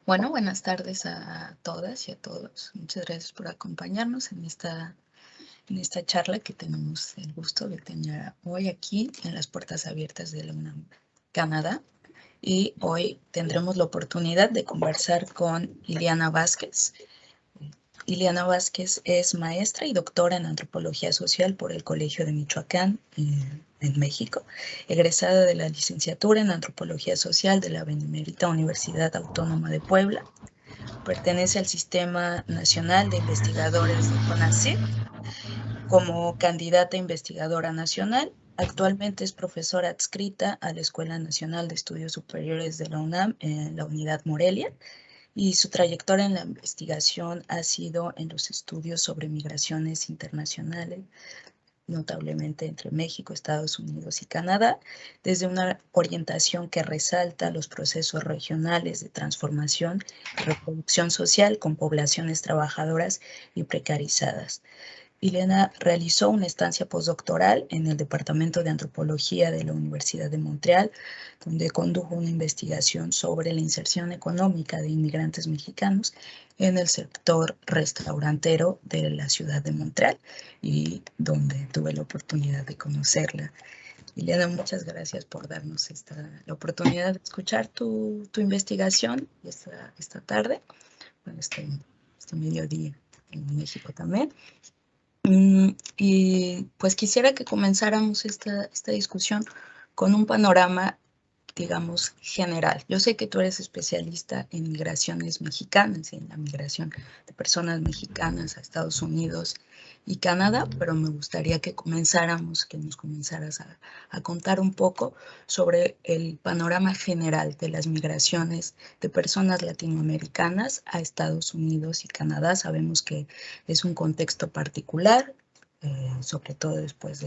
Bueno, buenas tardes a todas y a todos. Muchas gracias por acompañarnos en esta charla que tenemos el gusto de tener hoy aquí en las puertas abiertas de la UNAM Canadá. Y hoy tendremos la oportunidad de conversar con Iliana Vázquez. Iliana Vázquez es maestra y doctora en Antropología Social por el Colegio de Michoacán, en México, egresada de la licenciatura en Antropología Social de la Benemérita Universidad Autónoma de Puebla. Pertenece al Sistema Nacional de Investigadores de CONACYT como candidata investigadora nacional. Actualmente es profesora adscrita a la Escuela Nacional de Estudios Superiores de la UNAM en la Unidad Morelia, y su trayectoria en la investigación ha sido en los estudios sobre migraciones internacionales, notablemente entre México, Estados Unidos y Canadá, desde una orientación que resalta los procesos regionales de transformación y reproducción social con poblaciones trabajadoras y precarizadas. Iliana realizó una estancia postdoctoral en el Departamento de Antropología de la Universidad de Montreal, donde condujo una investigación sobre la inserción económica de inmigrantes mexicanos en el sector restaurantero de la ciudad de Montreal, y donde tuve la oportunidad de conocerla. Iliana, muchas gracias por darnos la oportunidad de escuchar tu investigación esta tarde, bueno, este mediodía en México también. Y pues quisiera que comenzáramos esta discusión con un panorama, digamos, general. Yo sé que tú eres especialista en migraciones mexicanas, en la migración de personas mexicanas a Estados Unidos y Canadá, pero me gustaría que nos comenzaras a contar un poco sobre el panorama general de las migraciones de personas latinoamericanas a Estados Unidos y Canadá. Sabemos que es un contexto particular, sobre todo después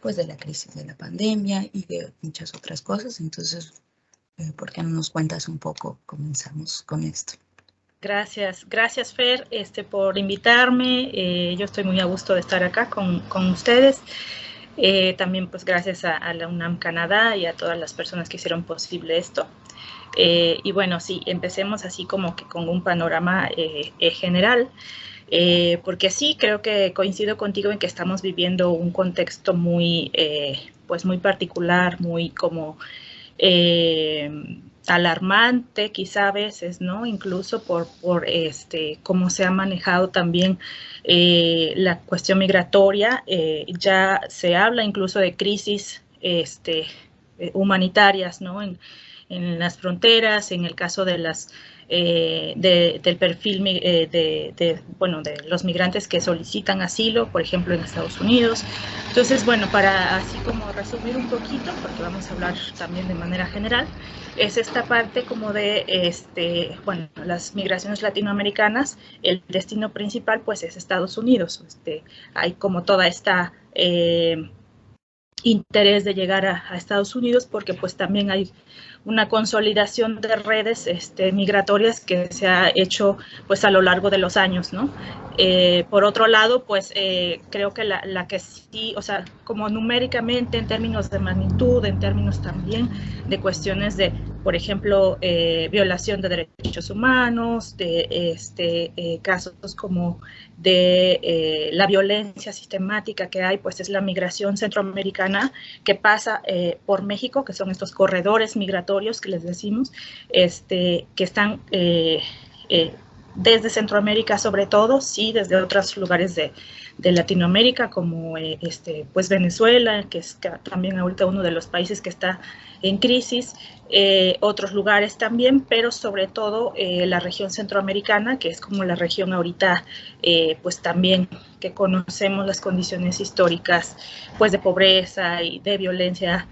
pues de la crisis de la pandemia y de muchas otras cosas. Entonces, ¿por qué no nos cuentas un poco? Comenzamos con esto. Gracias Fer, por invitarme. Yo estoy muy a gusto de estar acá con ustedes. También pues gracias a la UNAM Canadá y a todas las personas que hicieron posible esto. Y bueno, sí, empecemos así como que con un panorama general. Porque sí, creo que coincido contigo en que estamos viviendo un contexto muy particular, muy como alarmante quizá a veces, ¿no? Incluso por cómo se ha manejado también la cuestión migratoria. Ya se habla incluso de crisis humanitarias, ¿no? En las fronteras, en el caso de del perfil de los migrantes que solicitan asilo, por ejemplo, en Estados Unidos. Entonces, bueno, para así como resumir un poquito, porque vamos a hablar también de manera general, es esta parte como de, las migraciones latinoamericanas. El destino principal, pues, es Estados Unidos. Hay como toda esta interés de llegar a Estados Unidos, porque pues también hay una consolidación de redes migratorias que se ha hecho pues a lo largo de los años, ¿no? Por otro lado, pues creo que la que sí, o sea, como numéricamente, en términos de magnitud, en términos también de cuestiones de, por ejemplo, violación de derechos humanos, de casos como de la violencia sistemática que hay, pues es la migración centroamericana que pasa por México, que son estos corredores migratorios que les decimos, que están desde Centroamérica sobre todo, sí, desde otros lugares de Latinoamérica, como pues Venezuela, que es también ahorita uno de los países que está en crisis, otros lugares también, pero sobre todo la región centroamericana, que es como la región ahorita, pues también que conocemos las condiciones históricas, pues de pobreza y de violencia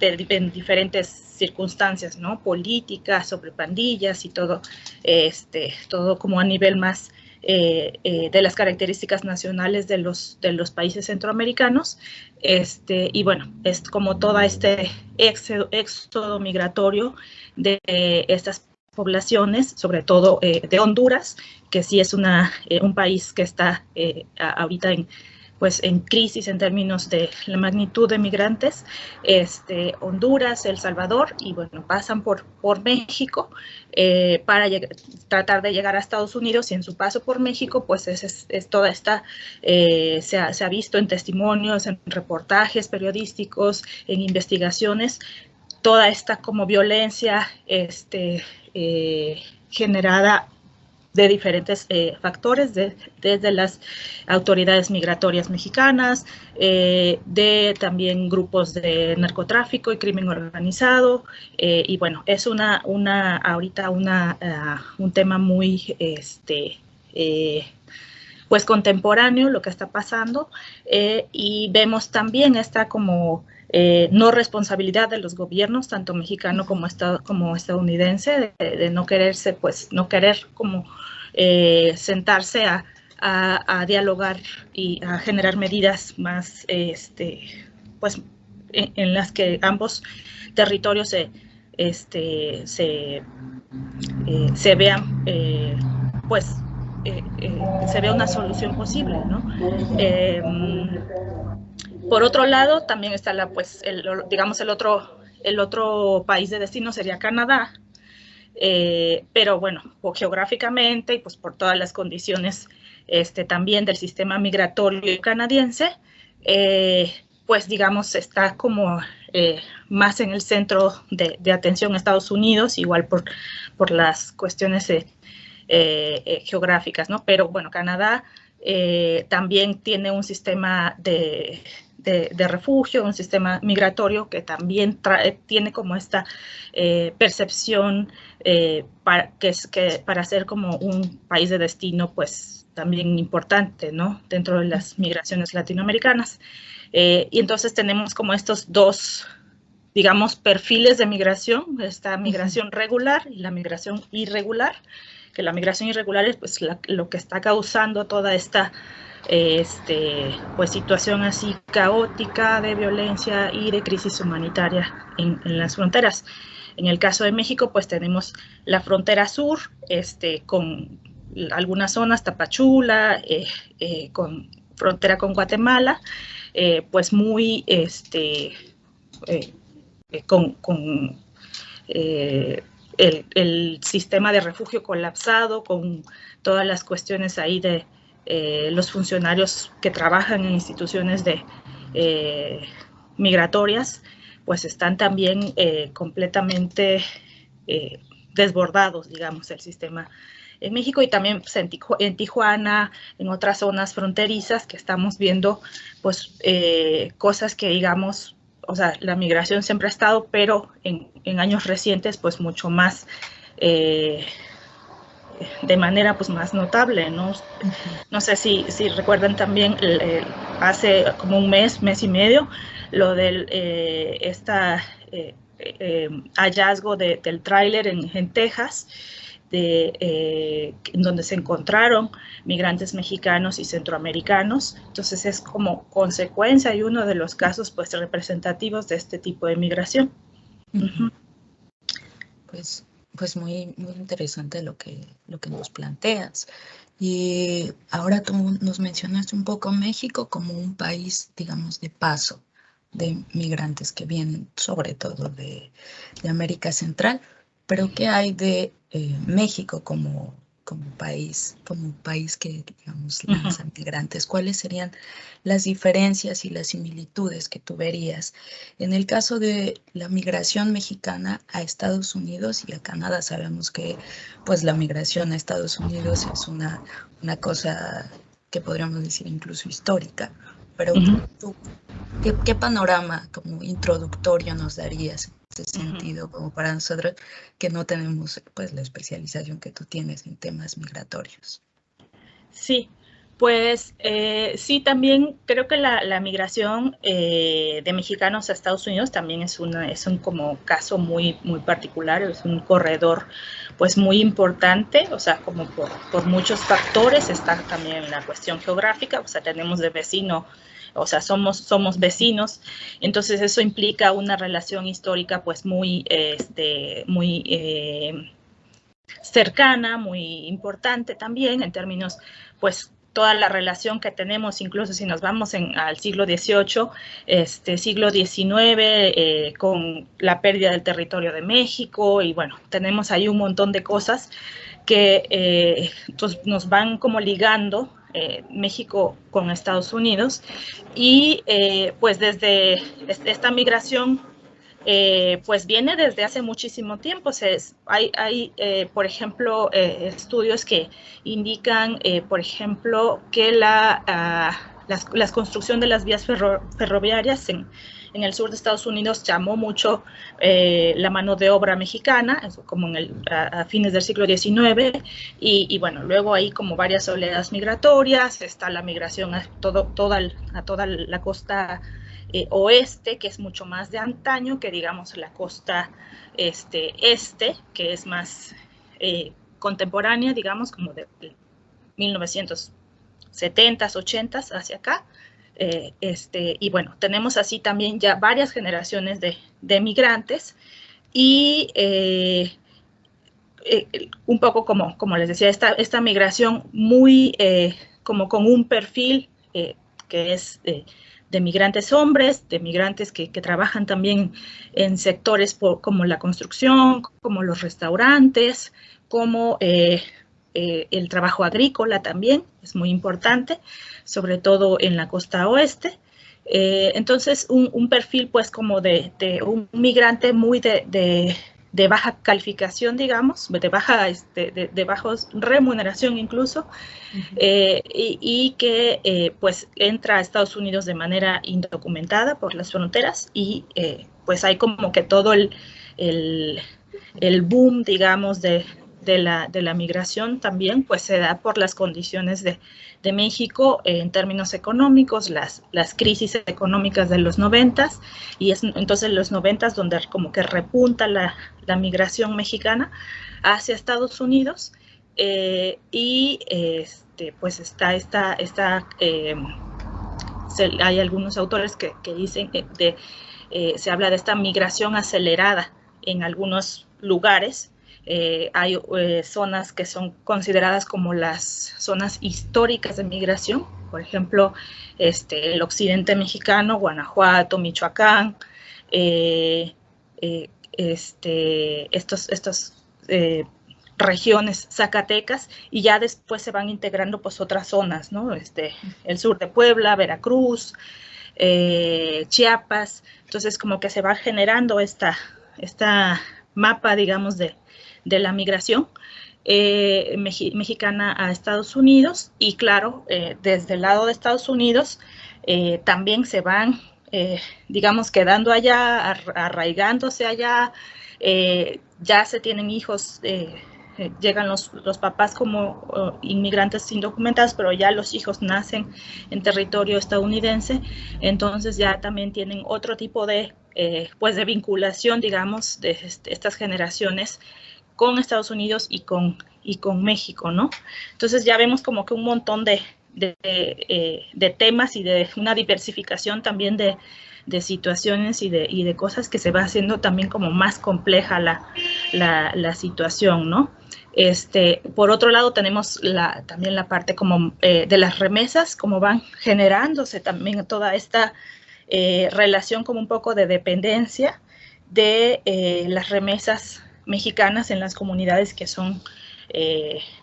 en diferentes circunstancias, ¿no? Políticas, sobre pandillas y todo, todo como a nivel más de las características nacionales de los países centroamericanos. Y bueno, es como todo este éxodo migratorio de estas poblaciones, sobre todo de Honduras, que sí es un país que está ahorita pues en crisis en términos de la magnitud de migrantes, Honduras, El Salvador, y bueno, pasan por México para tratar de llegar a Estados Unidos, y en su paso por México, pues es toda esta, se ha visto en testimonios, en reportajes periodísticos, en investigaciones, toda esta como violencia generada de diferentes factores, desde las autoridades migratorias mexicanas, de también grupos de narcotráfico y crimen organizado, y bueno, es ahorita un tema muy pues contemporáneo lo que está pasando, y vemos también esta como no responsabilidad de los gobiernos, tanto mexicano como estadounidense, de no quererse, pues no querer como sentarse a dialogar y a generar medidas más, pues en las que ambos territorios se vean, pues se vea una solución posible, ¿no? Por otro lado, también está digamos el otro país de destino sería Canadá, pero bueno, geográficamente y pues por todas las condiciones también del sistema migratorio canadiense, pues digamos está como más en el centro de atención a Estados Unidos, igual por las cuestiones geográficas, ¿no? Pero bueno, Canadá también tiene un sistema de refugio, un sistema migratorio que también tiene como esta percepción para ser como un país de destino, pues también importante, ¿no? Dentro de las migraciones latinoamericanas. Y entonces tenemos como estos dos, digamos, perfiles de migración, esta migración regular y la migración irregular, que la migración irregular es pues lo que está causando toda esta pues situación así caótica de violencia y de crisis humanitaria en las fronteras. En el caso de México, pues tenemos la frontera sur, con algunas zonas, Tapachula, con frontera con Guatemala, pues muy con el sistema de refugio colapsado, con todas las cuestiones ahí de los funcionarios que trabajan en instituciones migratorias, pues están también completamente desbordados, digamos, el sistema en México, y también pues, en Tijuana, en otras zonas fronterizas que estamos viendo, pues cosas que digamos, o sea, la migración siempre ha estado, pero en años recientes, pues mucho más, de manera pues más notable, ¿no? No sé si recuerdan también hace como un mes y medio, lo del hallazgo del tráiler en Texas, en donde se encontraron migrantes mexicanos y centroamericanos. Entonces es como consecuencia y uno de los casos pues representativos de este tipo de migración. Pues muy, muy interesante lo que nos planteas. Y ahora tú nos mencionaste un poco México como un país, digamos, de paso de migrantes que vienen sobre todo de América Central, pero ¿qué hay de México como país que, digamos, lanza migrantes? ¿Cuáles serían las diferencias y las similitudes que tú verías en el caso de la migración mexicana a Estados Unidos y a Canadá? Sabemos que pues la migración a Estados Unidos es una cosa que podríamos decir incluso histórica, pero tú, ¿qué panorama como introductorio nos darías en ese sentido, como para nosotros que no tenemos pues la especialización que tú tienes en temas migratorios? Sí, pues sí, también creo que la migración de mexicanos a Estados Unidos también es un como caso muy, muy particular, es un corredor pues muy importante, o sea, como por muchos factores. Está también la cuestión geográfica, o sea, tenemos de vecino, o sea, somos vecinos, entonces eso implica una relación histórica pues muy, muy cercana, muy importante también en términos pues toda la relación que tenemos, incluso si nos vamos al siglo XVIII, siglo XIX, con la pérdida del territorio de México, y bueno, tenemos ahí un montón de cosas que nos van como ligando México con Estados Unidos, y pues desde esta migración pues viene desde hace muchísimo tiempo. Hay por ejemplo, estudios que indican, por ejemplo, que la construcción de las vías ferroviarias en el sur de Estados Unidos llamó mucho la mano de obra mexicana, como a fines del siglo XIX, y bueno, luego hay como varias oleadas migratorias. Está la migración a toda la costa oeste, que es mucho más de antaño que, digamos, la costa este, que es más contemporánea, digamos, como de 1970s, 80s hacia acá. Y bueno, tenemos así también ya varias generaciones de migrantes, y un poco como les decía, esta migración muy como con un perfil que es de migrantes hombres, de migrantes que trabajan también en sectores como la construcción, como los restaurantes, como el trabajo agrícola también, es muy importante, sobre todo en la costa oeste. Entonces, un perfil pues como de un migrante muy de baja calificación, digamos, de baja remuneración incluso, y que pues entra a Estados Unidos de manera indocumentada por las fronteras, y pues hay como que todo el boom, digamos, de la migración también, pues se da por las condiciones de México en términos económicos, las crisis económicas de los 90s, y es entonces los 90s donde como que repunta la migración mexicana hacia Estados Unidos, y pues hay algunos autores que dicen se habla de esta migración acelerada en algunos lugares. Hay zonas que son consideradas como las zonas históricas de migración, por ejemplo, el occidente mexicano, Guanajuato, Michoacán, estos regiones, Zacatecas, y ya después se van integrando pues otras zonas, ¿no? El sur de Puebla, Veracruz, Chiapas. Entonces como que se va generando esta mapa, digamos, de la migración mexicana a Estados Unidos, y claro, desde el lado de Estados Unidos también se van, digamos, quedando allá, arraigándose allá, ya se tienen hijos, llegan los papás como inmigrantes indocumentados, pero ya los hijos nacen en territorio estadounidense, entonces ya también tienen otro tipo de pues de vinculación, digamos, de estas generaciones con Estados Unidos y con México, ¿no? Entonces ya vemos como que un montón de temas y de una diversificación también de situaciones y de cosas, que se va haciendo también como más compleja la situación, ¿no? Por otro lado, tenemos también la parte como de las remesas, como van generándose también toda esta relación como un poco de dependencia de las remesas mexicanas en las comunidades que son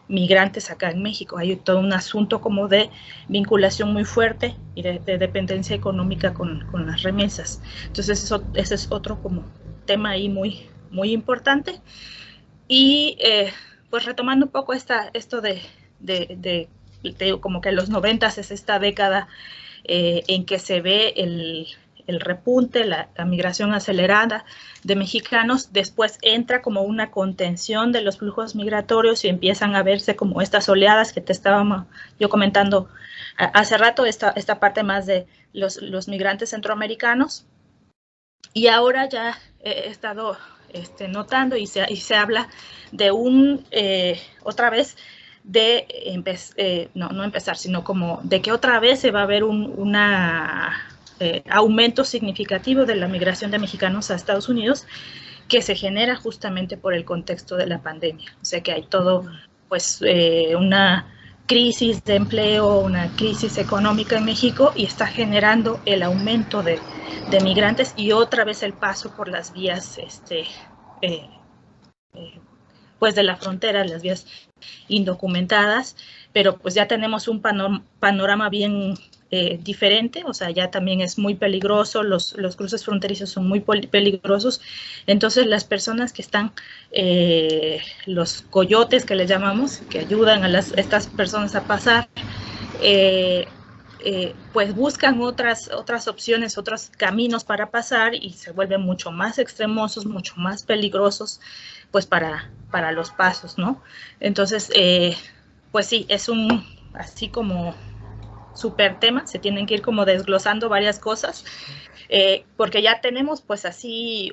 migrantes acá en México. Hay todo un asunto como de vinculación muy fuerte y de dependencia económica con las remesas. Entonces ese es otro como tema ahí muy, muy importante. Y pues retomando un poco esto de como que los 90s es esta década en que se ve el repunte, la migración acelerada de mexicanos. Después entra como una contención de los flujos migratorios y empiezan a verse como estas oleadas que te estábamos yo comentando hace rato, esta parte más de los migrantes centroamericanos. Y ahora ya he estado notando y se habla de otra vez de no empezar, sino como de que otra vez se va a ver un aumento significativo de la migración de mexicanos a Estados Unidos, que se genera justamente por el contexto de la pandemia. O sea que hay todo, pues, una crisis de empleo, una crisis económica en México y está generando el aumento de migrantes y otra vez el paso por las vías pues de la frontera, las vías indocumentadas, pero pues ya tenemos un panorama bien diferente, o sea, ya también es muy peligroso, los cruces fronterizos son muy peligrosos, entonces las personas que están, los coyotes que les llamamos, que ayudan a estas personas a pasar, pues buscan otras opciones, otros caminos para pasar y se vuelven mucho más extremosos, mucho más peligrosos, pues para los pasos, ¿no? Entonces, pues sí, es un así como súper tema, se tienen que ir como desglosando varias cosas, porque ya tenemos pues así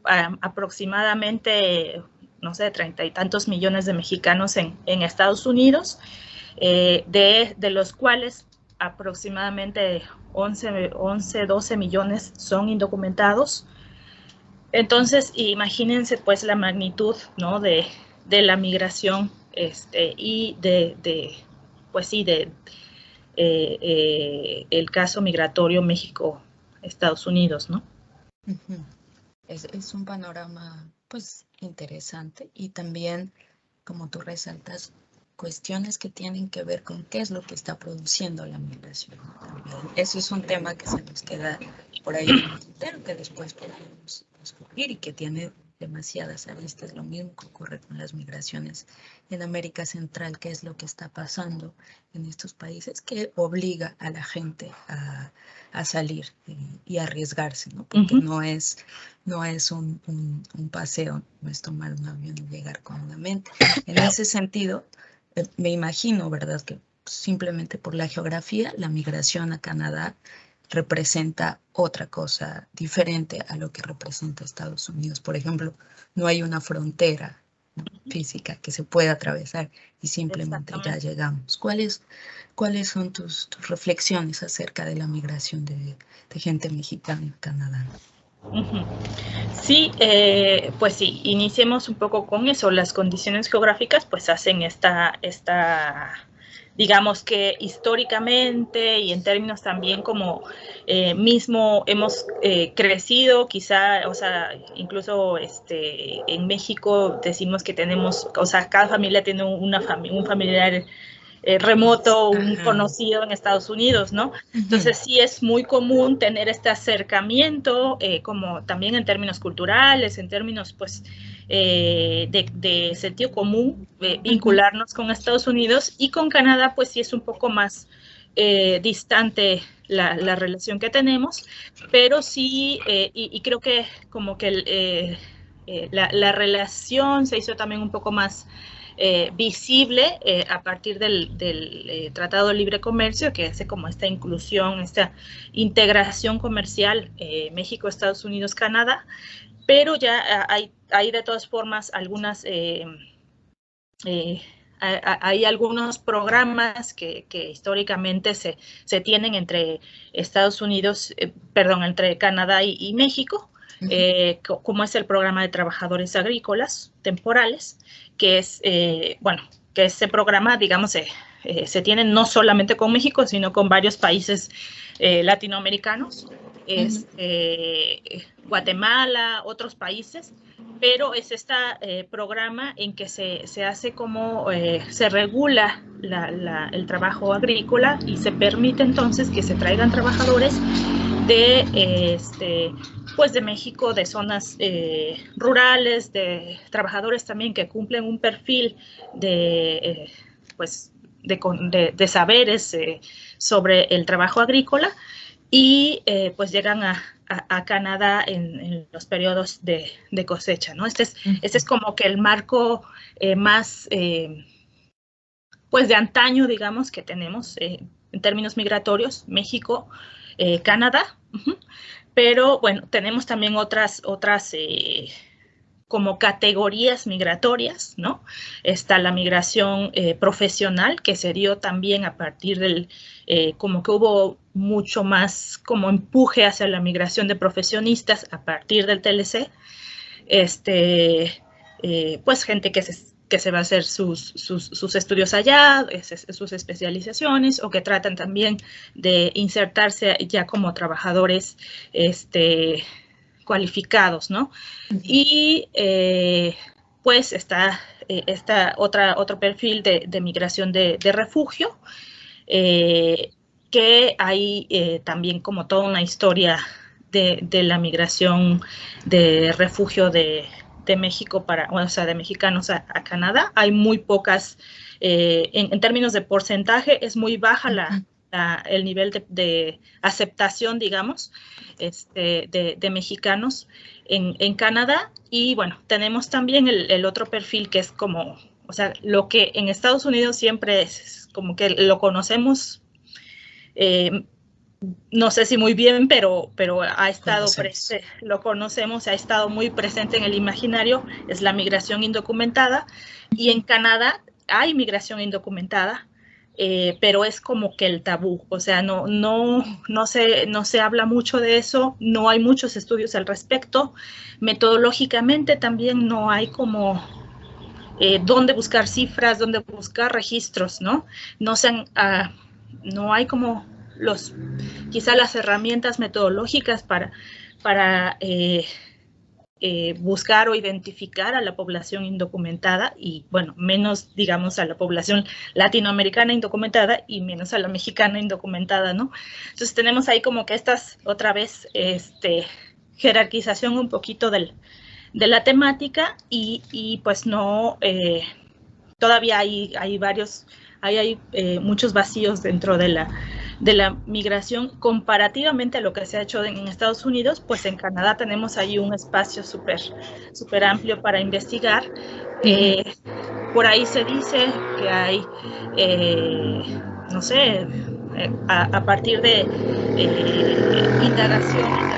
aproximadamente, no sé, 30 y tantos millones de mexicanos en Estados Unidos, de los cuales aproximadamente 11, 12 millones son indocumentados. Entonces, imagínense pues la magnitud, ¿no? de la migración y pues sí, el caso migratorio México-Estados Unidos, ¿no? Es un panorama pues interesante y también, como tú resaltas, cuestiones que tienen que ver con qué es lo que está produciendo la migración. Eso es un tema que se nos queda por ahí en el tintero, que después podemos discutir y que tiene demasiadas aristas. Lo mismo que ocurre con las migraciones en América Central, qué es lo que está pasando en estos países que obliga a la gente a salir y arriesgarse, ¿no? Porque no es un paseo, no es tomar un avión y llegar cómodamente. En ese sentido, me imagino, ¿verdad?, que simplemente por la geografía, la migración a Canadá representa otra cosa diferente a lo que representa Estados Unidos. Por ejemplo, no hay una frontera, ¿no?, física que se pueda atravesar y simplemente ya llegamos. ¿Cuáles son tus reflexiones acerca de la migración de gente mexicana a Canadá? Sí, pues sí, iniciemos un poco con eso. Las condiciones geográficas pues hacen esta digamos que históricamente y en términos también como mismo hemos crecido, quizá, o sea, incluso en México decimos que tenemos, o sea, cada familia tiene un familiar remoto, un conocido en Estados Unidos, ¿no? Entonces sí es muy común tener este acercamiento, como también en términos culturales, en términos pues de sentido común, vincularnos con Estados Unidos, y con Canadá pues sí es un poco más distante la relación que tenemos, pero sí, y creo que como que la relación se hizo también un poco más visible a partir del Tratado de Libre Comercio, que hace como esta inclusión, esta integración comercial México, Estados Unidos, Canadá, pero ya hay de todas formas algunas hay algunos programas que históricamente se tienen entre Estados Unidos, entre Canadá y México, como es el programa de trabajadores agrícolas temporales, que es, que ese programa, digamos, se tiene no solamente con México, sino con varios países latinoamericanos, Guatemala, otros países, pero es este programa en que se hace como, se regula el trabajo agrícola y se permite entonces que se traigan trabajadores pues de México, de zonas rurales, de trabajadores también que cumplen un perfil de saberes sobre el trabajo agrícola, y pues llegan a Canadá en los periodos de cosecha, ¿no? Este es como que el marco más pues de antaño, digamos, que tenemos en términos migratorios, México, Canadá, pero bueno, tenemos también otras como categorías migratorias, ¿no? Está la migración profesional, que se dio también a partir del, como que hubo mucho más como empuje hacia la migración de profesionistas a partir del TLC, pues gente que que se va a hacer sus estudios allá, sus especializaciones, o que tratan también de insertarse ya como trabajadores cualificados, ¿no? Y pues está otro perfil de migración de refugio, que hay también como toda una historia de la migración de refugio de México o sea, de mexicanos a Canadá. Hay muy pocas, en términos de porcentaje, es muy baja el nivel de aceptación, digamos, de mexicanos en Canadá. Y bueno, tenemos también el otro perfil que es como, o sea, lo que en Estados Unidos siempre es como que lo conocemos, no sé si muy bien, pero ha estado presente, lo conocemos, ha estado muy presente en el imaginario, es la migración indocumentada. Y en Canadá hay migración indocumentada, pero es como que el tabú, o sea, no se habla mucho de eso, no hay muchos estudios al respecto. Metodológicamente también no hay como dónde buscar cifras, dónde buscar registros, ¿no? No hay como quizá las herramientas metodológicas para buscar o identificar a la población indocumentada, y bueno, menos, digamos, a la población latinoamericana indocumentada y menos a la mexicana indocumentada, ¿no? Entonces tenemos ahí como que otra vez, jerarquización un poquito de la temática, y pues no, todavía hay muchos vacíos dentro de la migración comparativamente a lo que se ha hecho en Estados Unidos. Pues en Canadá tenemos ahí un espacio súper amplio para investigar. Por ahí se dice que hay, no sé, a partir de indagaciones,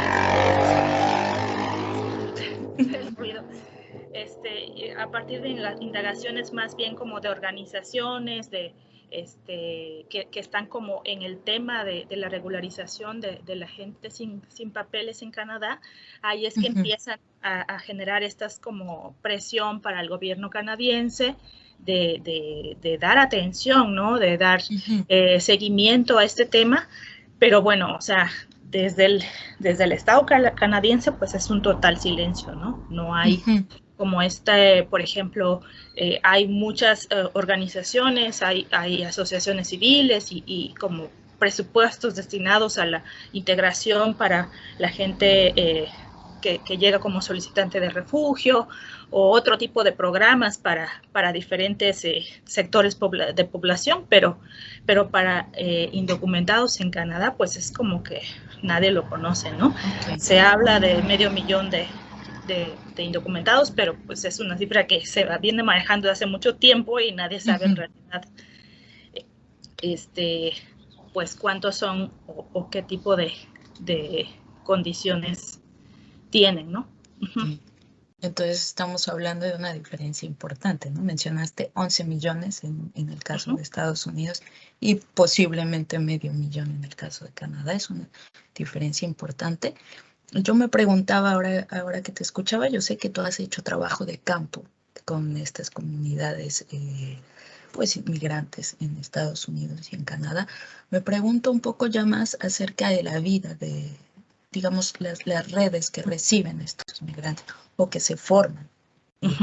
a partir de indagaciones más bien como de organizaciones, que están como en el tema de la regularización de la gente sin papeles en Canadá. Ahí es que empiezan a generar estas como presión para el gobierno canadiense de dar atención, ¿no? De dar seguimiento a este tema. Pero bueno, o sea, desde el Estado canadiense, pues es un total silencio, ¿no? No hay como por ejemplo, hay muchas organizaciones, hay asociaciones civiles y como presupuestos destinados a la integración para la gente que llega como solicitante de refugio, o otro tipo de programas para diferentes sectores de población, pero para indocumentados en Canadá, pues es como que nadie lo conoce, ¿no? Se habla de 500,000 de indocumentados, pero pues es una cifra que se viene manejando desde hace mucho tiempo y nadie sabe en realidad pues cuántos son o qué tipo de condiciones tienen, ¿no? Entonces estamos hablando de una diferencia importante, ¿no? Mencionaste 11 millones en el caso de Estados Unidos y posiblemente 500,000 en el caso de Canadá. Es una diferencia importante. Yo me preguntaba ahora que te escuchaba, yo sé que tú has hecho trabajo de campo con estas comunidades pues inmigrantes en Estados Unidos y en Canadá. Me pregunto un poco ya más acerca de la vida de, digamos, las redes que reciben estos migrantes o que se forman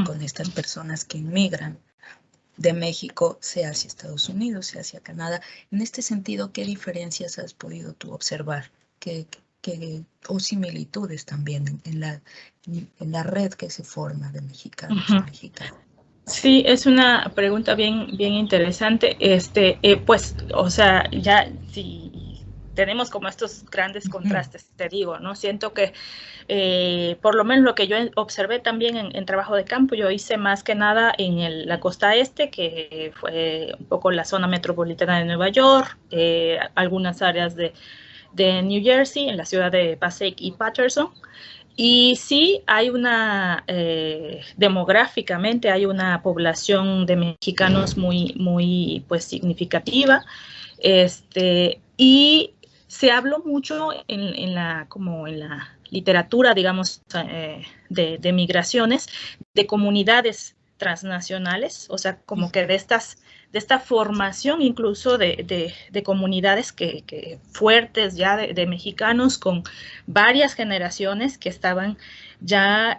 con estas personas que inmigran de México, sea hacia Estados Unidos, sea hacia Canadá. En este sentido, ¿qué diferencias has podido tú observar? O similitudes también en la red que se forma de mexicanos y mexicanas. Sí, es una pregunta bien interesante. Pues, o sea, ya si tenemos como estos grandes contrastes, te digo, ¿no? Siento que por lo menos lo que yo observé también en trabajo de campo, yo hice más que nada en la costa este, que fue un poco la zona metropolitana de Nueva York, algunas áreas de New Jersey, en la ciudad de Passaic y Paterson. Y sí, hay demográficamente hay una población de mexicanos muy pues significativa, y se habló mucho en la literatura, digamos, de migraciones, de comunidades transnacionales, o sea, como que de esta formación incluso de comunidades que fuertes ya de mexicanos con varias generaciones que estaban ya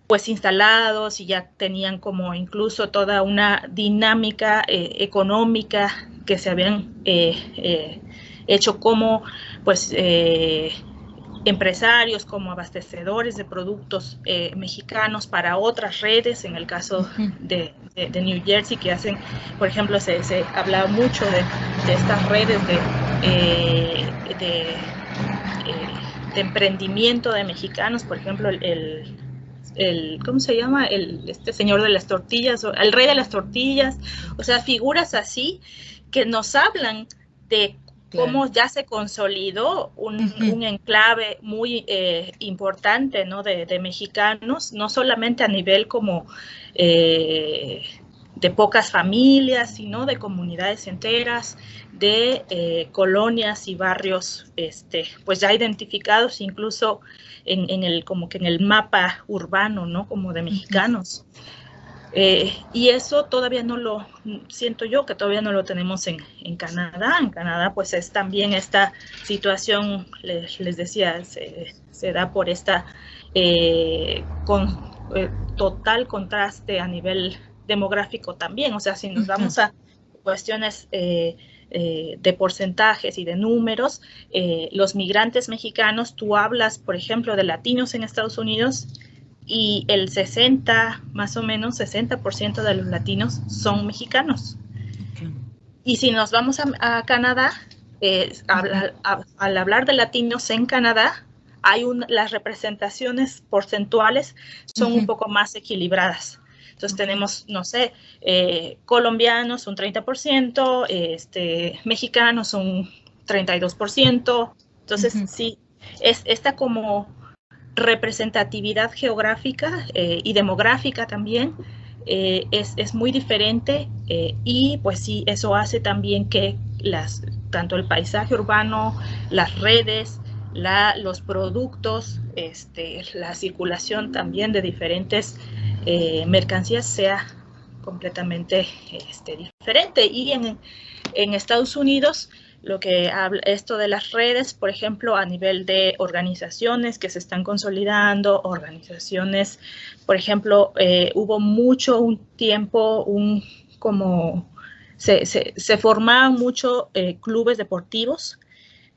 pues instalados y ya tenían como incluso toda una dinámica económica que se habían hecho como pues empresarios, como abastecedores de productos mexicanos para otras redes, en el caso de New Jersey, que hacen, por ejemplo, se habla mucho de estas redes de emprendimiento de mexicanos, por ejemplo, ¿cómo se llama? Este señor de las tortillas, el rey de las tortillas, o sea, figuras así que nos hablan de cómo ya se consolidó un enclave muy importante, ¿no? de mexicanos, no solamente a nivel como de pocas familias, sino de comunidades enteras, de colonias y barrios pues ya identificados incluso como que en el mapa urbano, ¿no? Como de mexicanos. Y eso todavía no lo, siento yo que todavía no lo tenemos en Canadá. En Canadá pues es también esta situación, les decía, se da por esta total contraste a nivel demográfico también. O sea, si nos vamos a cuestiones de porcentajes y de números, los migrantes mexicanos, tú hablas, por ejemplo, de latinos en Estados Unidos, y el 60, más o menos 60% de los latinos son mexicanos. Y si nos vamos a Canadá, al hablar de latinos en Canadá, las representaciones porcentuales son un poco más equilibradas. Entonces tenemos, no sé, colombianos un 30%, mexicanos un 32%. Entonces sí, es esta como representatividad geográfica y demográfica también es muy diferente y pues sí, eso hace también que tanto el paisaje urbano, las redes, los productos, la circulación también de diferentes mercancías sea completamente diferente. Y en Estados Unidos, lo que habla esto de las redes, por ejemplo, a nivel de organizaciones que se están consolidando, organizaciones, por ejemplo, hubo un tiempo, se formaban mucho clubes deportivos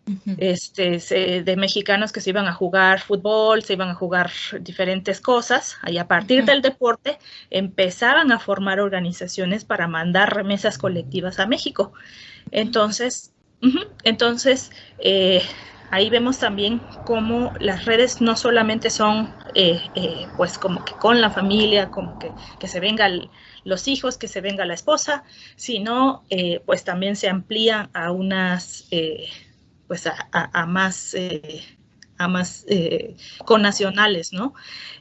de mexicanos que se iban a jugar fútbol, se iban a jugar diferentes cosas, y a partir del deporte empezaban a formar organizaciones para mandar remesas colectivas a México. Entonces, ahí vemos también cómo las redes no solamente son pues como que con la familia, como que se vengan los hijos, que se venga la esposa, sino pues también se amplían a unas pues a más connacionales, ¿no?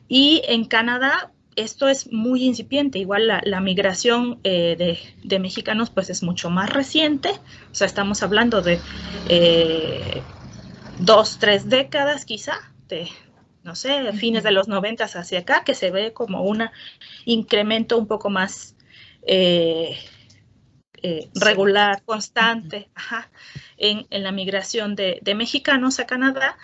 Y en Canadá esto es muy incipiente, igual la migración de mexicanos pues es mucho más reciente, o sea, estamos hablando de 2, 3 décadas quizá, no sé, fines de los 90 hacia acá, que se ve como un incremento un poco más regular, constante, en la migración de mexicanos a Canadá,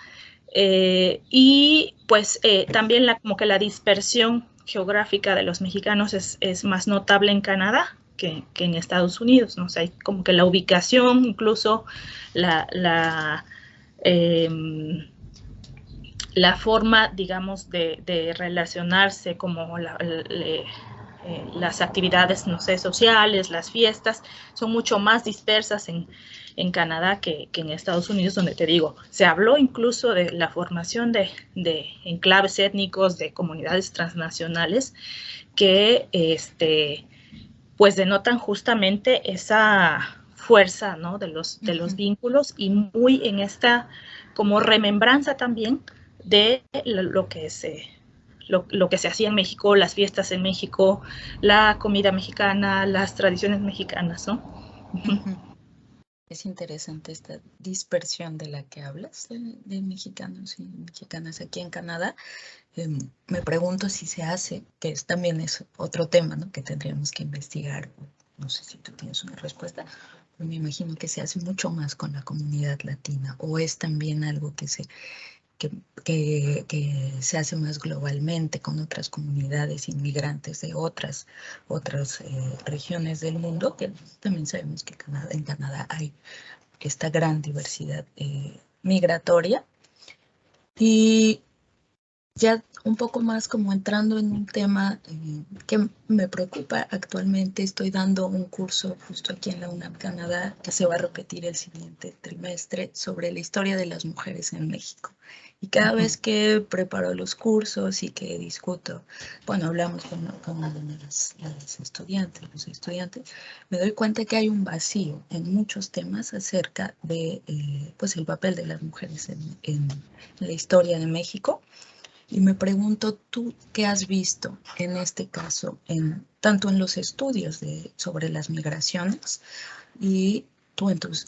y pues también como que la dispersión geográfica de los mexicanos es más notable en Canadá que en Estados Unidos, ¿no? O sea, como que la ubicación, incluso la forma, digamos, de relacionarse, como las actividades, no sé, sociales, las fiestas, son mucho más dispersas en Canadá que en Estados Unidos, donde te digo, se habló incluso de la formación de enclaves étnicos, de comunidades transnacionales que pues denotan justamente esa fuerza, ¿no? de los vínculos, y muy en esta como remembranza también de lo que se hacía en México, las fiestas en México, la comida mexicana, las tradiciones mexicanas, ¿no? Es interesante esta dispersión de la que hablas de mexicanos y mexicanas aquí en Canadá. Me pregunto si se hace, también es otro tema, ¿no?, que tendríamos que investigar. No sé si tú tienes una respuesta, pero me imagino que se hace mucho más con la comunidad latina, o es también algo que se hace más globalmente con otras comunidades inmigrantes de otras regiones del mundo, que también sabemos que en Canadá hay esta gran diversidad migratoria. Y ya un poco más como entrando en un tema que me preocupa actualmente, estoy dando un curso justo aquí en la UNAM Canadá que se va a repetir el siguiente trimestre sobre la historia de las mujeres en México. Y cada vez que preparo los cursos y que discuto, bueno, hablamos con las estudiantes, los estudiantes, me doy cuenta que hay un vacío en muchos temas acerca de pues el papel de las mujeres en la historia de México. Y me pregunto, ¿tú qué has visto en este caso, tanto en los estudios sobre las migraciones y tú en tus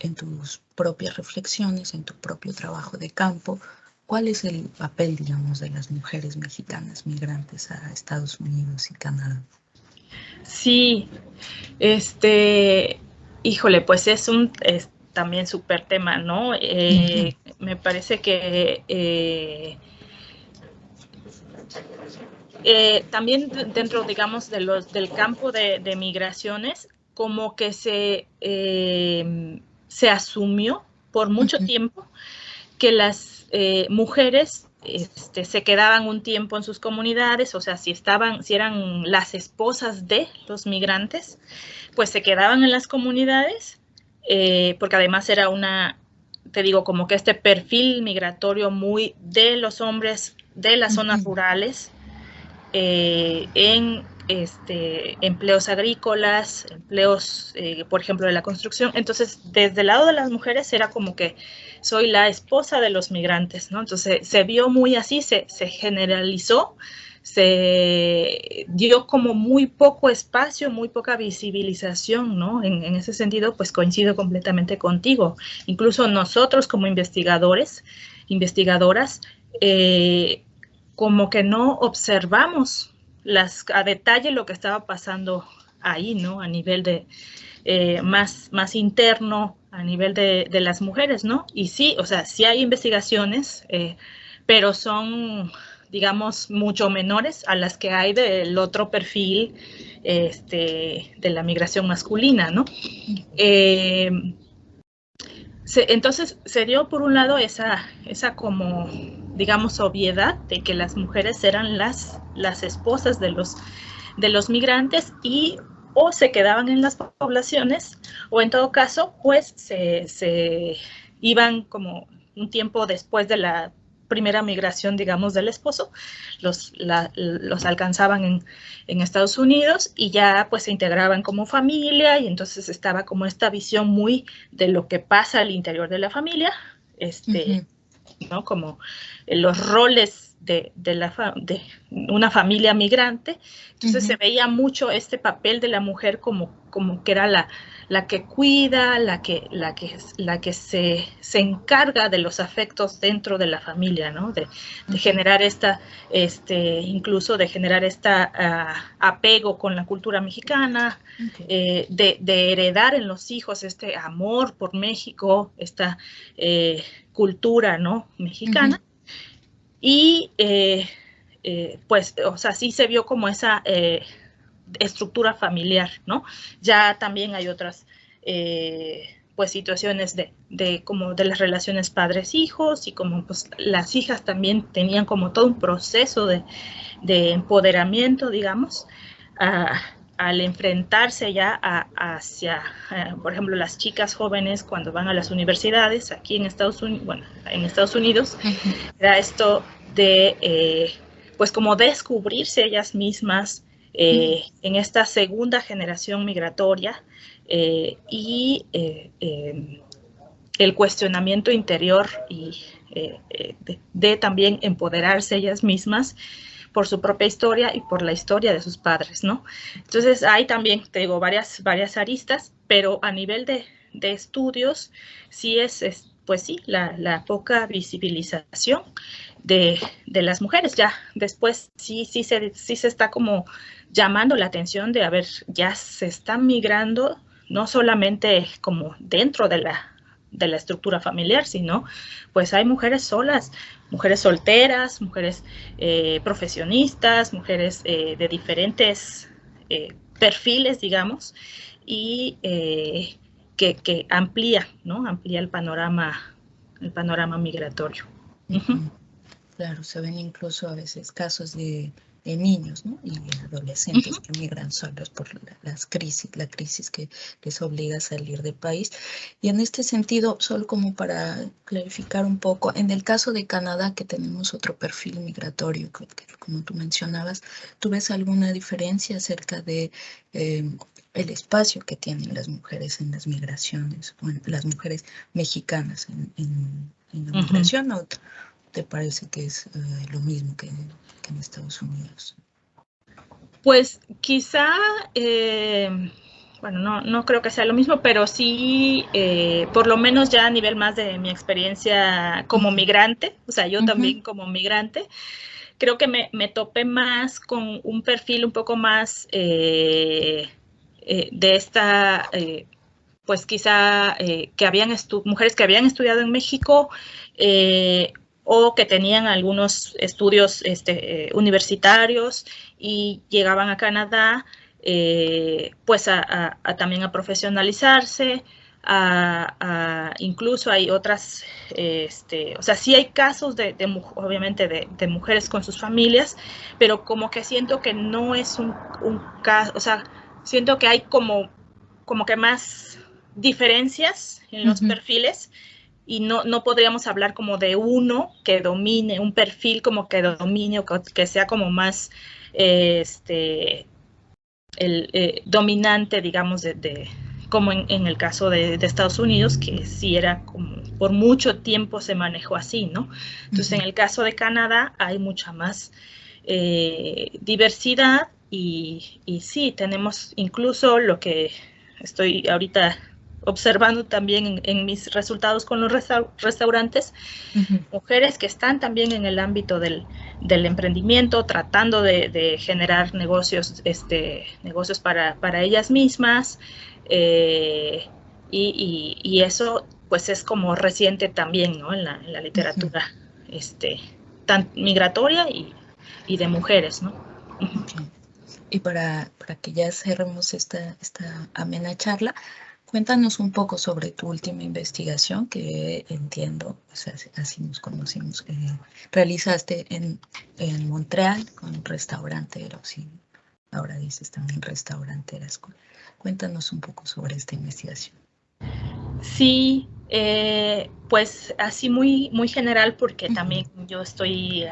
propias reflexiones, en tu propio trabajo de campo? ¿Cuál es el papel, digamos, de las mujeres mexicanas migrantes a Estados Unidos y Canadá? Sí, híjole, pues es también súper tema, ¿no? Me parece que también dentro, digamos, del campo de migraciones, como que se asumió por mucho tiempo que las mujeres se quedaban un tiempo en sus comunidades, o sea, si eran las esposas de los migrantes, pues se quedaban en las comunidades, porque además era te digo, como que este perfil migratorio muy de los hombres de las zonas rurales, en empleos agrícolas, empleos, por ejemplo, de la construcción. Entonces, desde el lado de las mujeres era como que soy la esposa de los migrantes, ¿no? Entonces, se vio muy así, se generalizó, se dio como muy poco espacio, muy poca visibilización, ¿no? En ese sentido, pues coincido completamente contigo. Incluso nosotros como investigadores, investigadoras, como que no observamos a detalle lo que estaba pasando ahí, ¿no? A nivel de más interno, a nivel de las mujeres, ¿no? Y sí, o sea, sí hay investigaciones, pero son, digamos, mucho menores a las que hay del otro perfil de la migración masculina, ¿no? Entonces se dio por un lado esa como, digamos, obviedad de que las mujeres eran las esposas de los migrantes y o se quedaban en las poblaciones o en todo caso pues se iban como un tiempo después de la primera migración, digamos, del esposo, los alcanzaban en Estados Unidos y ya pues se integraban como familia y entonces estaba como esta visión muy de lo que pasa al interior de la familia, ¿no? Como los roles de una familia migrante. Entonces se veía mucho este papel de la mujer como que era la que cuida, la que se encarga de los afectos dentro de la familia, ¿no? De generar incluso de generar apego con la cultura mexicana, de heredar en los hijos este amor por México, esta cultura, ¿no?, mexicana. Y pues, o sea, sí se vio como esa estructura familiar, ¿no? Ya también hay otras pues situaciones como de las relaciones padres-hijos y como pues las hijas también tenían como todo un proceso de empoderamiento, digamos, al enfrentarse ya hacia, por ejemplo, las chicas jóvenes cuando van a las universidades aquí en Estados Unidos, era esto de pues como descubrirse ellas mismas en esta segunda generación migratoria y el cuestionamiento interior y de también empoderarse ellas mismas por su propia historia y por la historia de sus padres, ¿no? Entonces hay también, te digo, varias aristas, pero a nivel estudios, sí pues sí, la poca visibilización de las mujeres. Ya después sí se está como llamando la atención de, a ver, ya se está migrando, no solamente como dentro de la estructura familiar, sino pues hay mujeres solas, mujeres solteras, mujeres profesionistas, mujeres de diferentes perfiles, digamos, y que amplía, ¿no? Amplía el panorama migratorio. Ujú. Claro, se ven incluso a veces casos de niños, ¿no? Y adolescentes que migran solos por la crisis que les obliga a salir del país. Y en este sentido, solo como para clarificar un poco, en el caso de Canadá, que tenemos otro perfil migratorio, como tú mencionabas, ¿tú ves alguna diferencia acerca de el espacio que tienen las mujeres en las migraciones, bueno, las mujeres mexicanas en la migración? ¿O te parece que es lo mismo que en Estados Unidos? Pues quizá, bueno, no creo que sea lo mismo, pero sí, por lo menos ya a nivel más de mi experiencia como migrante, o sea, yo también como migrante, creo que me topé más con un perfil un poco más de esta, pues quizá que mujeres que habían estudiado en México o que tenían algunos estudios universitarios y llegaban a Canadá pues también a profesionalizarse, incluso hay otras, o sea, sí hay casos obviamente de mujeres con sus familias, pero como que siento que no es un caso, o sea, siento que hay como que más diferencias en los perfiles y no podríamos hablar como de uno que domine, un perfil como que domine o que sea como más dominante, digamos, como en el caso de Estados Unidos, que sí era como por mucho tiempo se manejó así, ¿no? Entonces, en el caso de Canadá hay mucha más diversidad y sí, tenemos incluso lo que estoy ahorita observando también en mis resultados con los restaurantes, mujeres que están también en el ámbito del emprendimiento, tratando de generar negocios, negocios para ellas mismas, y eso pues es como reciente también, ¿no? En la literatura tan migratoria y de mujeres, ¿no? Okay. Y para que ya cerremos esta amena charla, cuéntanos un poco sobre tu última investigación, que entiendo, o sea, así nos conocimos, que realizaste en Montreal con restauranteros y ahora dices también restauranteras. Cuéntanos un poco sobre esta investigación. Sí, pues así muy general, porque también yo estoy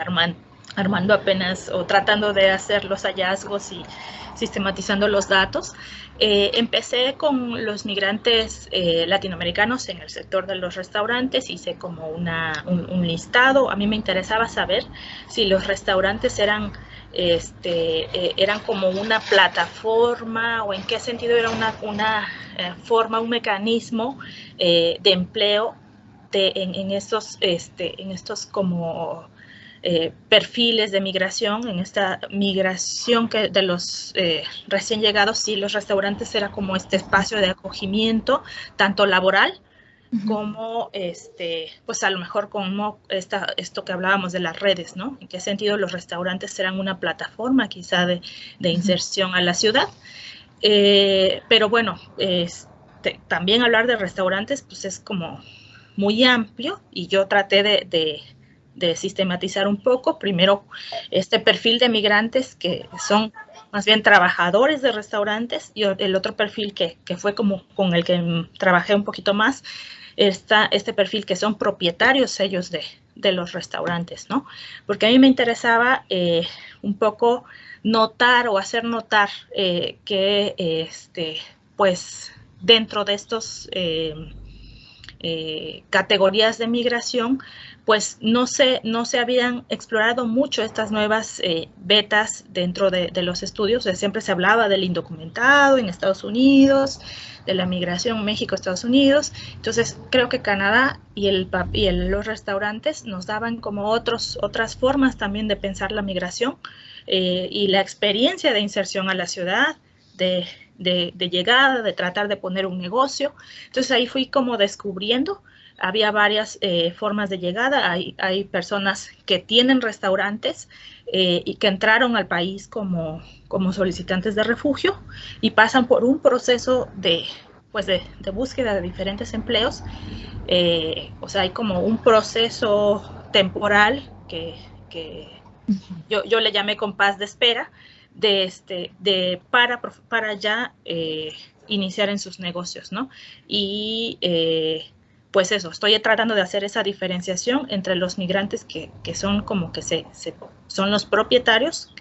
armando apenas o tratando de hacer los hallazgos y sistematizando los datos. Empecé con los migrantes latinoamericanos en el sector de los restaurantes, hice como un listado. A mí me interesaba saber si los restaurantes eran como una plataforma o en qué sentido era una forma, un mecanismo de empleo en estos como perfiles de migración, en esta migración de los recién llegados. Sí, los restaurantes era como este espacio de acogimiento, tanto laboral como, pues a lo mejor como esto que hablábamos de las redes, ¿no? En qué sentido los restaurantes serán una plataforma quizá de inserción a la ciudad. Pero bueno, también hablar de restaurantes pues es como muy amplio, y yo traté de sistematizar un poco, primero este perfil de migrantes que son más bien trabajadores de restaurantes, y el otro perfil que fue como con el que trabajé un poquito más, está este perfil que son propietarios ellos de los restaurantes, ¿no? Porque a mí me interesaba un poco notar o hacer notar que pues dentro de estos categorías de migración, pues no se habían explorado mucho estas nuevas vetas dentro de los estudios. O sea, siempre se hablaba del indocumentado en Estados Unidos, de la migración México-Estados Unidos. Entonces, creo que Canadá y los restaurantes nos daban como otras formas también de pensar la migración y la experiencia de inserción a la ciudad, de llegada, de tratar de poner un negocio. Entonces ahí fui como descubriendo, había varias formas de llegada, hay personas que tienen restaurantes y que entraron al país como solicitantes de refugio y pasan por un proceso de búsqueda de diferentes empleos. O sea, hay como un proceso temporal que yo le llamé compás de espera, para ya iniciar en sus negocios, ¿no? Y pues eso, estoy tratando de hacer esa diferenciación entre los migrantes que son como que son los propietarios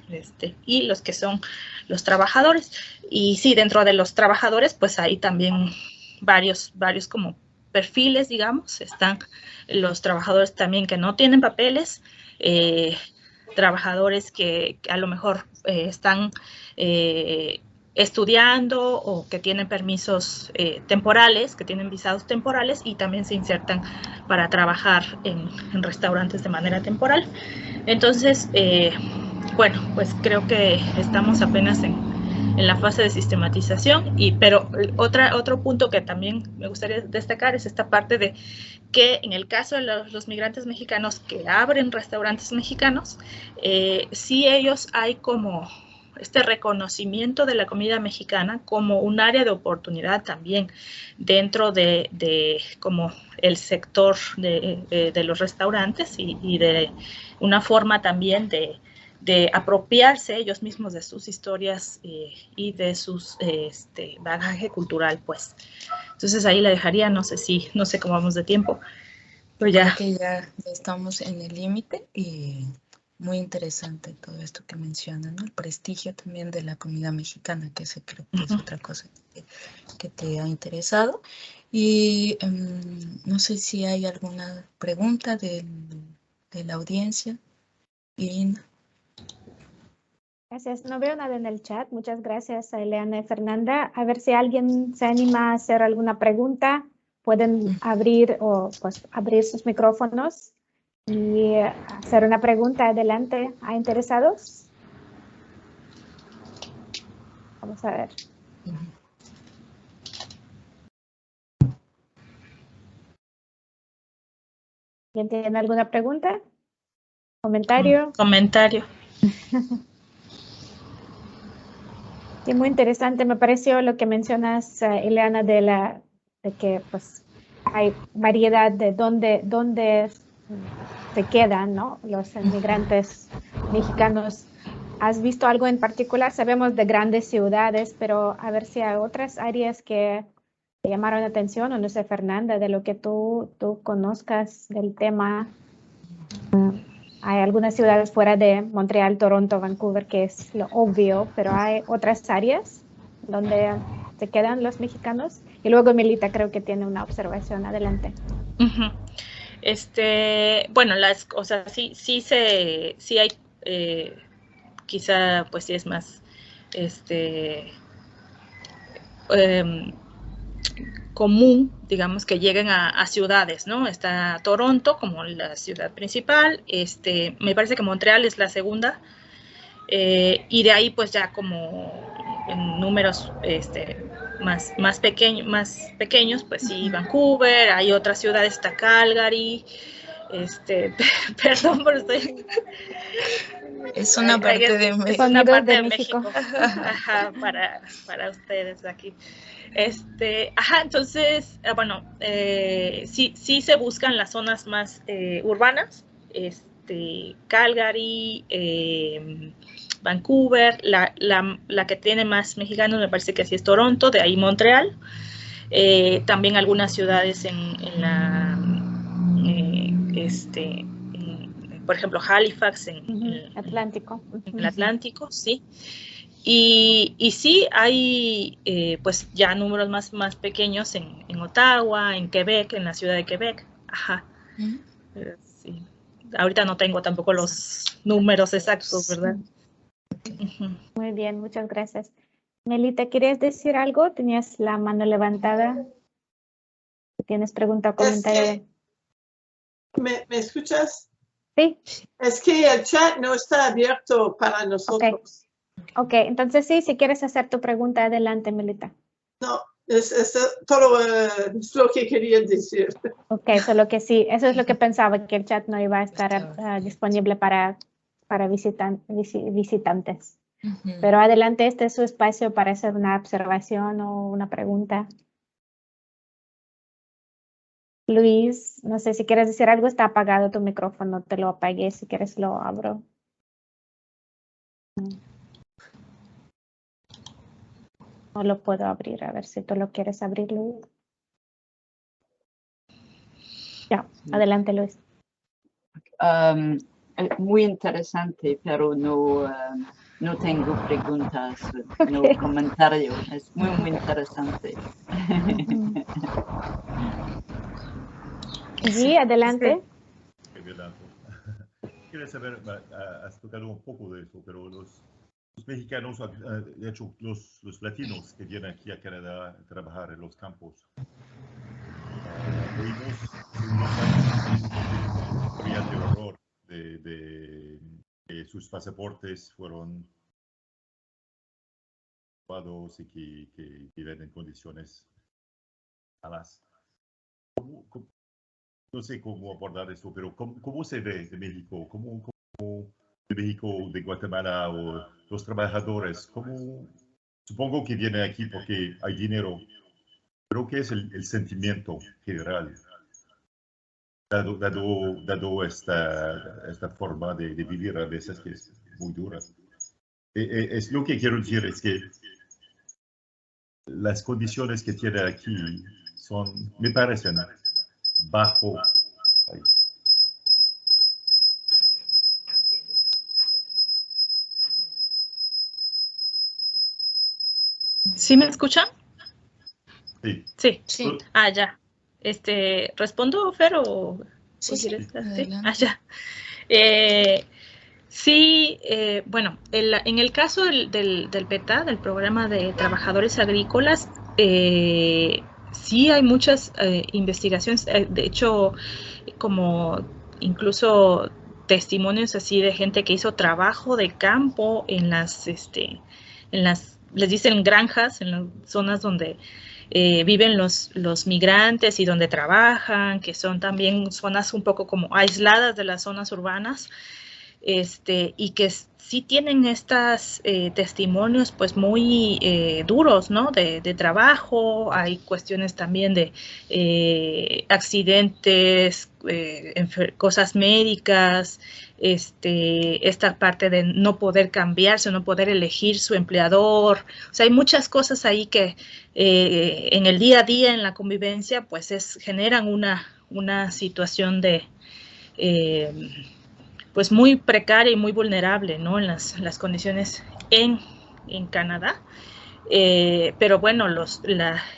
y los que son los trabajadores. Y sí, dentro de los trabajadores, pues hay también varios como perfiles, digamos. Están los trabajadores también que no tienen papeles, trabajadores que a lo mejor están estudiando o que tienen permisos temporales, que tienen visados temporales y también se insertan para trabajar en restaurantes de manera temporal. Entonces, bueno, pues creo que estamos apenas en la fase de sistematización, pero otro punto que también me gustaría destacar es esta parte de que en el caso de los migrantes mexicanos que abren restaurantes mexicanos, sí ellos hay como este reconocimiento de la comida mexicana como un área de oportunidad también dentro de como el sector de los restaurantes y de una forma también de apropiarse ellos mismos de sus historias y de sus bagaje cultural, pues. Entonces ahí la dejaría, no sé cómo vamos de tiempo, pero ya. Creo que ya estamos en el límite y muy interesante todo esto que mencionan, ¿no? El prestigio también de la comida mexicana, que ese creo que es otra cosa que te ha interesado. Y no sé si hay alguna pregunta de la audiencia. Irina. Gracias. No veo nada en el chat. Muchas gracias a Eliana y Fernanda. A ver si alguien se anima a hacer alguna pregunta. Pueden abrir sus micrófonos y hacer una pregunta. Adelante. ¿Hay interesados? Vamos a ver. ¿Quién tiene alguna pregunta? ¿Comentario? Comentario. Sí, muy interesante. Me pareció lo que mencionas, Eliana, de que pues hay variedad de dónde se quedan, ¿no? Los inmigrantes mexicanos. ¿Has visto algo en particular? Sabemos de grandes ciudades, pero a ver si hay otras áreas que te llamaron la atención, o no sé, Fernanda, de lo que tú conozcas del tema. Hay algunas ciudades fuera de Montreal, Toronto, Vancouver, que es lo obvio, pero hay otras áreas donde se quedan los mexicanos. Y luego Milita creo que tiene una observación. Adelante. Bueno, o sea, sí hay, quizá pues sí es más, común, digamos, que lleguen a ciudades, ¿no? Está Toronto como la ciudad principal, me parece que Montreal es la segunda, y de ahí pues ya como en números más pequeños, pues sí, Vancouver, hay otras ciudades, está Calgary, perdón por estoy... Es una parte de México. Es una parte de México. Ajá, para ustedes aquí. Entonces, bueno, sí se buscan las zonas más urbanas, Calgary, Vancouver, la que tiene más mexicanos me parece que sí es Toronto, de ahí Montreal, también algunas ciudades por ejemplo, Halifax en Atlántico. En el Atlántico, sí. Y sí, hay pues ya números más pequeños en Ottawa, en Quebec, en la ciudad de Quebec. Ajá. Sí. Ahorita no tengo tampoco los números exactos, ¿verdad? Muy bien, muchas gracias. Melita, ¿querías decir algo? Tenías la mano levantada. ¿Tienes pregunta o comentario? ¿Me escuchas? Sí. Es que el chat no está abierto para nosotros. Ok, entonces sí, si quieres hacer tu pregunta, adelante, Melita. No, es todo lo que quería decir. Ok, solo que sí, eso es lo que pensaba, que el chat no iba a estar disponible para visitantes. Pero adelante, este es su espacio para hacer una observación o una pregunta. Luis, no sé si quieres decir algo, está apagado tu micrófono, te lo apagué, si quieres lo abro. No lo puedo abrir, a ver si tú lo quieres abrir, Luis. Ya, adelante, Luis. Muy interesante, pero no tengo preguntas, no comentarios. Es muy interesante. Sí, adelante. Quería saber, has tocado un poco de eso, pero los mexicanos, de hecho los latinos que vienen aquí a Canadá a trabajar en los campos, oímos hace unos años historias de horror de que sus pasaportes fueron robados y que viven en condiciones malas. No sé cómo abordar esto, pero ¿cómo se ve de México? ¿Cómo de México, de Guatemala o los trabajadores? Supongo que vienen aquí porque hay dinero. Creo que es el sentimiento general, dado esta forma de vivir a veces que es muy dura. Es lo que quiero decir, es que las condiciones que tiene aquí me parecen bajo. ¿Sí me escuchan? Sí. Sí. Sí. Ah, ya. ¿Respondo, Fer, o Sí, quieres? adelante. Ah, ya. Sí, bueno, en el caso del PETA, del Programa de Trabajadores Agrícolas, sí hay muchas investigaciones, de hecho, como incluso testimonios así de gente que hizo trabajo de campo en las, les dicen granjas, en las zonas donde viven los migrantes y donde trabajan, que son también zonas un poco como aisladas de las zonas urbanas. Y que sí tienen estos testimonios pues muy duros, ¿no? De trabajo, hay cuestiones también de accidentes, cosas médicas, esta parte de no poder cambiarse, no poder elegir su empleador, o sea, hay muchas cosas ahí que en el día a día, en la convivencia, pues generan una situación de pues muy precaria y muy vulnerable, ¿no? En las condiciones en Canadá. Pero bueno,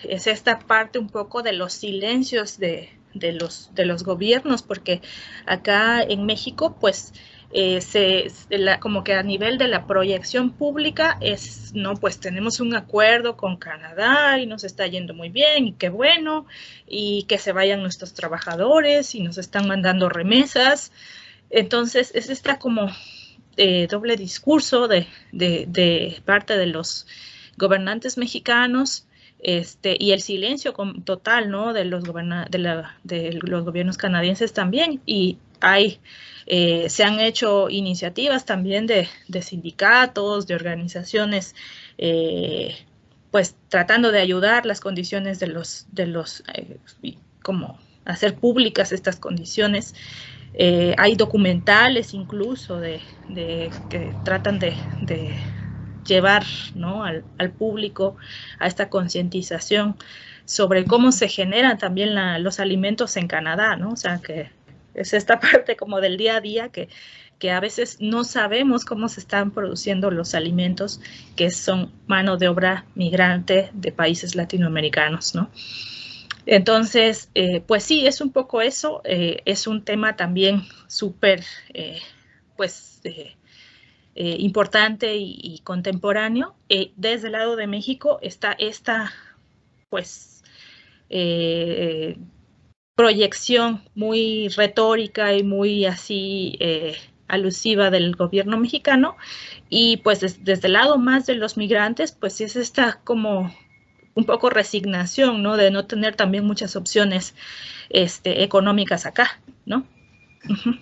es esta parte un poco de los silencios de los gobiernos, porque acá en México, pues, como que a nivel de la proyección pública no, pues tenemos un acuerdo con Canadá y nos está yendo muy bien y qué bueno, y que se vayan nuestros trabajadores y nos están mandando remesas. Entonces, es esta como doble discurso de parte de los gobernantes mexicanos y el silencio total, ¿no? de los gobiernos canadienses también. Y se han hecho iniciativas también de sindicatos, de organizaciones, pues tratando de ayudar las condiciones de los como hacer públicas estas condiciones. Hay documentales incluso que tratan de llevar, ¿no? al público a esta concientización sobre cómo se generan también los alimentos en Canadá, ¿no? O sea, que es esta parte como del día a día que que a veces no sabemos cómo se están produciendo los alimentos que son mano de obra migrante de países latinoamericanos, ¿no? Entonces, pues sí, es un poco eso. Es un tema también súper, importante y contemporáneo. Desde el lado de México está esta, pues, proyección muy retórica y muy así alusiva del gobierno mexicano, y pues desde el lado más de los migrantes, pues es esta como un poco resignación, ¿no? De no tener también muchas opciones económicas acá, ¿no? Uh-huh.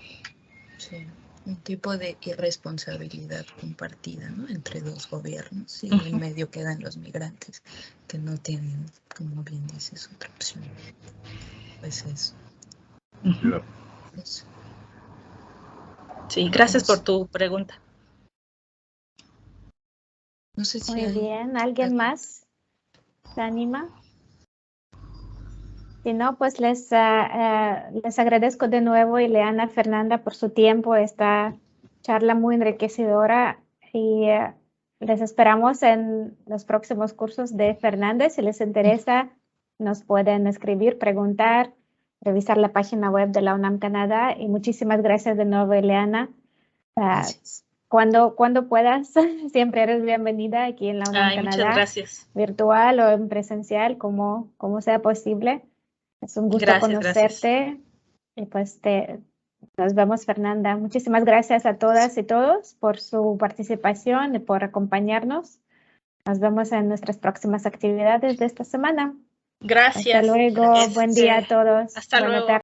Sí, un tipo de irresponsabilidad compartida, ¿no? Entre dos gobiernos, y Uh-huh. en medio quedan los migrantes que no tienen, como bien dices, otra opción. Pues eso. Uh-huh. Eso. Sí, gracias por tu pregunta. No sé si Muy bien, ¿alguien más se anima? Si no, pues les agradezco de nuevo, Ileana, Fernanda, por su tiempo, esta charla muy enriquecedora, y les esperamos en los próximos cursos de Fernanda. Si les interesa, nos pueden escribir, preguntar, revisar la página web de la UNAM Canadá, y muchísimas gracias de nuevo, Ileana. Gracias. Cuando puedas, siempre eres bienvenida aquí en la UNAM Canadá. Muchas gracias. Virtual o en presencial, como sea posible. Es un gusto conocerte. Gracias. Y pues nos vemos, Fernanda. Muchísimas gracias a todas y todos por su participación y por acompañarnos. Nos vemos en nuestras próximas actividades de esta semana. Gracias. Hasta luego. Buen día a todos. Hasta luego.